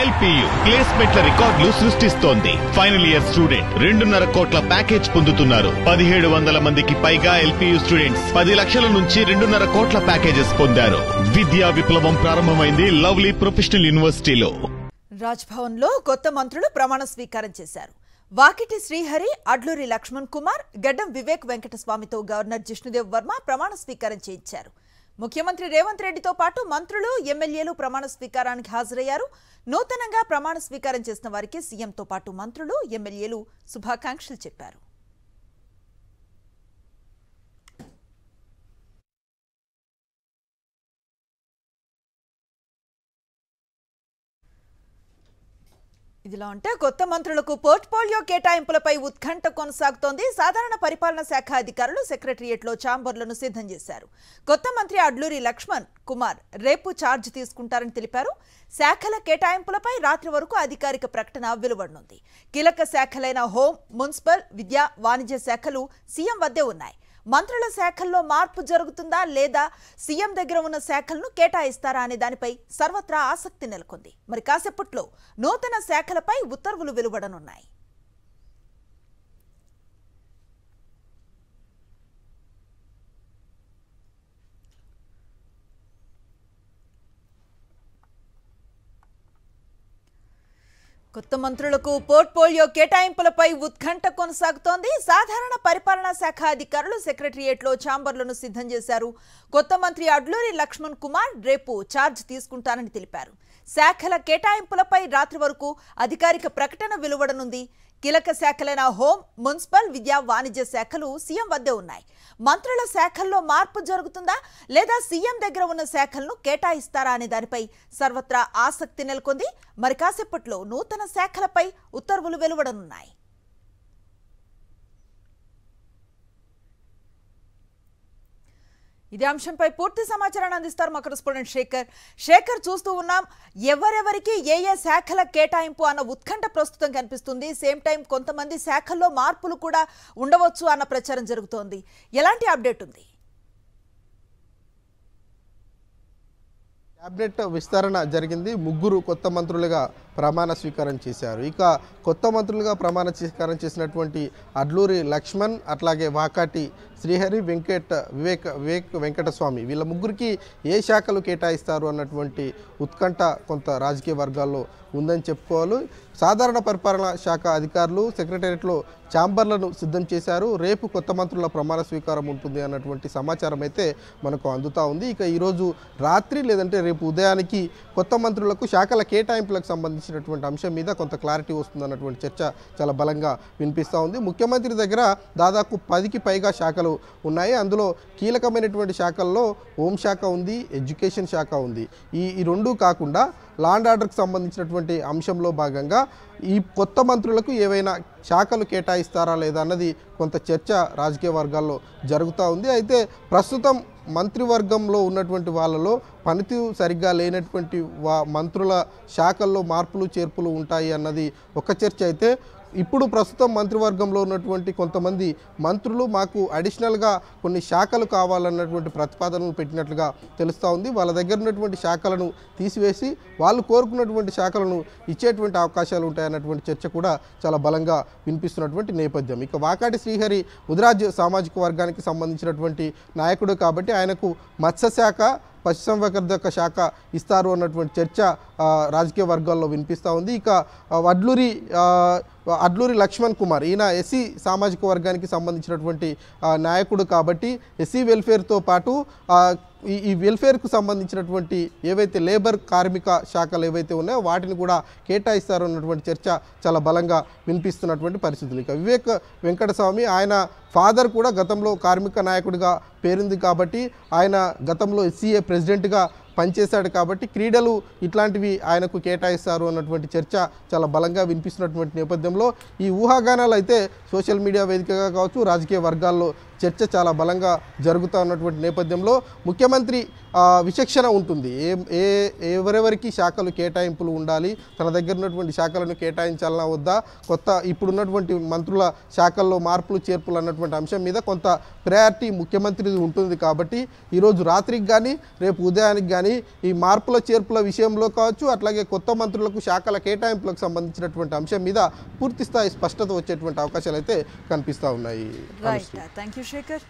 LPU ప్లేస్మెంట్ల రికార్డులు సృష్టిస్తోంది. Final year student 2.5 కోట్ల ప్యాకేజ్ పొందుతున్నారు. 1700 మందికి పైగా LPU స్టూడెంట్స్ 10 లక్షల నుంచి 2.5 కోట్ల ప్యాకేజెస్ పొందారు. విద్యా విప్లవం ప్రారంభమైంది లవ్లీ ప్రొఫెషనల్ యూనివర్సిటీలో. రాజ్భవన్ లో కొత్త మంత్రులు ప్రమాణ స్వీకారం చేశారు. వాకిటి శ్రీహరి, అడ్లూరి లక్ష్మణ్ కుమార్, గడ్డం వివేక్ వెంకటస్వామితో గవర్నర్ జిష్ణుదేవ్ వర్మ ప్రమాణ స్వీకారం చేయించారు. ముఖ్యమంత్రి రేవంత్ రెడ్డితో పాటు మంత్రులు, ఎమ్మెల్యేలు ప్రమాణ స్వీకారానికి హాజరయ్యారు. నూతనంగా ప్రమాణ స్వీకారం చేసిన వారికి సీఎంతో పాటు మంత్రులు, ఎమ్మెల్యేలు శుభాకాంక్షలు చెప్పారు. ఇదిలా ఉంటే కొత్త మంత్రులకు పోర్ట్ఫోలియో కేటాయింపులపై ఉత్కంఠ కొనసాగుతోంది. సాధారణ పరిపాలన శాఖ అధికారులు సెక్రటరియట్లో ఛాంబర్లను సిద్ధం చేశారు. కొత్త మంత్రి అడ్లూరి లక్ష్మణ్ కుమార్ రేపు ఛార్జ్ తీసుకుంటారని తెలిపారు. శాఖల కేటాయింపులపై రాత్రి వరకు అధికారిక ప్రకటన వెలువడనుంది. కీలక శాఖలైన హోం, మున్సిపల్, విద్యా, వాణిజ్య శాఖలు సీఎం వద్దే ఉన్నాయి. మంత్రుల శాఖల్లో మార్పు జరుగుతుందా లేదా, సీఎం దగ్గర ఉన్న శాఖలను కేటాయిస్తారా అనే దానిపై సర్వత్రా ఆసక్తి నెలకొంది. మరి కాసేపట్లో నూతన శాఖలపై ఉత్తర్వులు వెలువడనున్నాయి. కొత్త మంత్రులకు పోర్ట్ఫోలియో కేటాయింపులపై ఉత్కంఠ కొనసాగుతోంది. సాధారణ పరిపాలనా శాఖ అధికారులు సెక్రటరియట్లో ఛాంబర్లను సిద్ధం చేశారు. కొత్త మంత్రి అడ్లూరి లక్ష్మణ్ కుమార్ రేపు ఛార్జ్ తీసుకుంటారని తెలిపారు. శాఖల కేటాయింపులపై రాత్రి వరకు అధికారిక ప్రకటన వెలువడనుంది. కీలక శాఖలైన హోం, మున్సిపల్, విద్యా, వాణిజ్య శాఖలు సీఎం వద్దే ఉన్నాయి. మంత్రుల శాఖల్లో మార్పు జరుగుతుందా లేదా సీఎం దగ్గర ఉన్న శాఖలను కేటాయిస్తారా అనే దానిపై సర్వత్రా ఆసక్తి నెలకొంది. మరి కాసేపట్లో నూతన శాఖలపై ఉత్తర్వులు వెలువడనున్నాయి. ఇదే అంశంపై పూర్తి సమాచారాన్ని అందిస్తారు మా కరెస్పాండెంట్ శేఖర్. చూస్తూ ఉన్నాం, ఎవరెవరికి ఏ ఏ శాఖల కేటాయింపు అన్న ఉత్కంఠ ప్రస్తుతం కనిపిస్తుంది. సేమ్ టైం కొంతమంది శాఖల్లో మార్పులు కూడా ఉండవచ్చు అన్న ప్రచారం జరుగుతోంది. ఎలాంటి అప్డేట్ ఉంది? క్యాబినెట్ విస్తరణ జరిగింది. 3 కొత్త మంత్రులుగా ప్రమాణ స్వీకారం చేశారు. ఇక కొత్త మంత్రులుగా ప్రమాణ స్వీకారం చేసినటువంటి అడ్లూరి లక్ష్మణ్, అట్లాగే వాకాటి శ్రీహరి, వివేక్ వెంకటస్వామి, వీళ్ళ ముగ్గురికి ఏ శాఖలు కేటాయిస్తారు అన్నటువంటి ఉత్కంఠ కొంత రాజకీయ వర్గాల్లో ఉందని చెప్పుకోవాలి. సాధారణ పరిపాలన శాఖ అధికారులు సెక్రటరియట్లో ఛాంబర్లను సిద్ధం చేశారు. రేపు కొత్త మంత్రుల ప్రమాణ స్వీకారం ఉంటుంది అన్నటువంటి సమాచారం అయితే మనకు అందుతూ ఉంది. ఇక ఈరోజు రాత్రి లేదంటే రేపు ఉదయానికి కొత్త మంత్రులకు శాఖల కేటాయింపులకు సంబంధించినటువంటి అంశం మీద కొంత క్లారిటీ వస్తుందన్నటువంటి చర్చ చాలా బలంగా వినిపిస్తూ ఉంది. ముఖ్యమంత్రి దగ్గర దాదాపు 10కి పైగా శాఖలు ఉన్నాయి. అందులో కీలకమైనటువంటి శాఖల్లో హోంశాఖ ఉంది, ఎడ్యుకేషన్ శాఖ ఉంది. ఈ రెండు కాకుండా లా అండ్ ఆర్డర్కి సంబంధించినటువంటి అంశంలో భాగంగా ఈ కొత్త మంత్రులకు ఏవైనా శాఖలు కేటాయిస్తారా లేదా అన్నది కొంత చర్చ రాజకీయ వర్గాల్లో జరుగుతూ ఉంది. అయితే ప్రస్తుతం మంత్రివర్గంలో ఉన్నటువంటి వాళ్ళలో పనితీరు సరిగ్గా లేనటువంటి మంత్రుల శాఖల్లో మార్పులు చేర్పులు ఉంటాయి అన్నది ఒక చర్చ అయితే, ఇప్పుడు ప్రస్తుతం మంత్రివర్గంలో ఉన్నటువంటి కొంతమంది మంత్రులు మాకు అడిషనల్గా కొన్ని శాఖలు కావాలన్నటువంటి ప్రతిపాదనలు పెట్టినట్లుగా తెలుస్తూ ఉంది. వాళ్ళ దగ్గర ఉన్నటువంటి శాఖలను తీసివేసి వాళ్ళు కోరుకున్నటువంటి శాఖలను ఇచ్చేటువంటి అవకాశాలు ఉంటాయన్నటువంటి చర్చ కూడా చాలా బలంగా వినిపిస్తున్నటువంటి నేపథ్యం. ఇక వాకాటి శ్రీహరి ముదిరాజ్ సామాజిక వర్గానికి సంబంధించినటువంటి నాయకుడు కాబట్టి ఆయనకు మత్స్యశాఖ, పశుసంవర్ధక శాఖ ఇస్తారు అన్నటువంటి చర్చ రాజకీయ వర్గాల్లో వినిపిస్తూ ఉంది. ఇక అడ్లూరి లక్ష్మణ్ కుమార్, ఈయన ఎస్సీ సామాజిక వర్గానికి సంబంధించినటువంటి నాయకుడు కాబట్టి ఎస్సీ వెల్ఫేర్తో పాటు ఈ వెల్ఫేర్కు సంబంధించినటువంటి ఏవైతే లేబర్ కార్మిక శాఖలు ఏవైతే ఉన్నాయో వాటిని కూడా కేటాయిస్తారు అన్నటువంటి చర్చ చాలా బలంగా వినిపిస్తున్నటువంటి పరిస్థితులు. ఇక వివేక్ వెంకటస్వామి, ఆయన ఫాదర్ కూడా గతంలో కార్మిక నాయకుడిగా పేరుంది కాబట్టి ఆయన గతంలో ఎస్సీఏ ప్రెసిడెంట్గా పనిచేశాడు కాబట్టి క్రీడలు ఇట్లాంటివి ఆయనకు కేటాయిస్తారు అన్నటువంటి చర్చ చాలా బలంగా వినిపిస్తున్నటువంటి నేపథ్యంలో ఈ ఊహాగానాలు అయితే సోషల్ మీడియా వేదికగా కావచ్చు, రాజకీయ వర్గాల్లో చర్చ చాలా బలంగా జరుగుతూ ఉన్నటువంటి నేపథ్యంలో ముఖ్యమంత్రి విచక్షణ ఉంటుంది. ఎవరెవరికి శాఖలు కేటాయింపులు ఉండాలి, తన దగ్గర ఉన్నటువంటి శాఖలను కేటాయించాలన్నా వద్దా, ఇప్పుడున్నటువంటి మంత్రుల శాఖల్లో మార్పులు చేర్పులు అన్నటువంటి అంశం మీద కొంత ప్రయారిటీ ముఖ్యమంత్రిది ఉంటుంది. కాబట్టి ఈరోజు రాత్రికి కానీ రేపు ఉదయానికి కానీ ఈ మార్పుల చేర్పుల విషయంలో కావచ్చు, అట్లాగే కొత్త మంత్రులకు శాఖల కేటాయింపులకు సంబంధించినటువంటి అంశం మీద పూర్తి స్థాయి స్పష్టత వచ్చేటువంటి అవకాశాలు అయితే కనిపిస్తూ ఉన్నాయి. Right, thank you Shekhar.